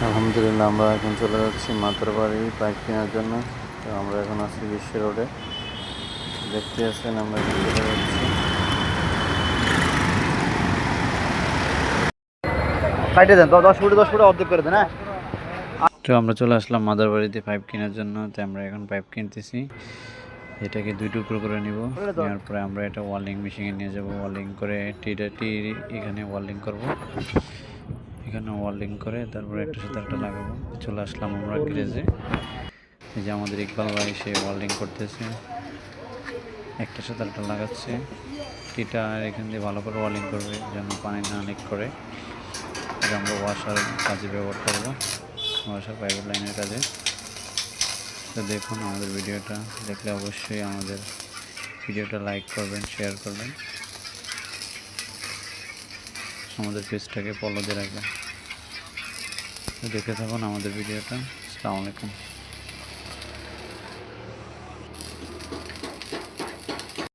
আলহামদুলিল্লাহ আমরা এখন চলে যাচ্ছি মাতার বাড়ি বাইক কেনার জন্য। তো আমরা এখন আছি বিশ্ব রোডে, দেখতে আছেন আমরা এখন চলে যাচ্ছি। কাটে দেন 10 ফুটে অর্ধেক করে দেন। হ্যাঁ, তো আমরা চলে আসলাম মাদার বাড়িতে পাইপ কেনার জন্য। তো আমরা এখন পাইপ কিনতেছি, এটাকে 2 টুকরো করে নিব। নেওয়ার পরে আমরা এটা ওয়ার্লিং মেশিনে নিয়ে যাব। ওয়ার্লিং করে টি এখানে ওয়ার্লিং করব, এখানে ওয়ার্লিং করে তারপরে একটার সাথে একটা লাগাবো। চলে আসলাম আমরা গ্যারেজে। এই যে আমাদের ইকবাল ভাই সে ওয়ার্লিং করতেছে, একটার সাথে একটা লাগাচ্ছে। টিটা এখান দিয়ে ভালো করে ওয়ার্লিং করবে যেন পানি না লিক করে। এটা আমরা ওয়াশার কাজে ব্যবহার করব, ওয়াশার পাইপ লাইনের কাজে। তো দেখুন আমাদের ভিডিওটা দেখলে অবশ্যই আমাদের ভিডিওটা লাইক করবেন, শেয়ার করবেন, আমাদের পেজটাকে ফলো দিয়ে রাখবেন। তো দেখে থাকুন আমাদের ভিডিওটা। আসসালামু আলাইকুম।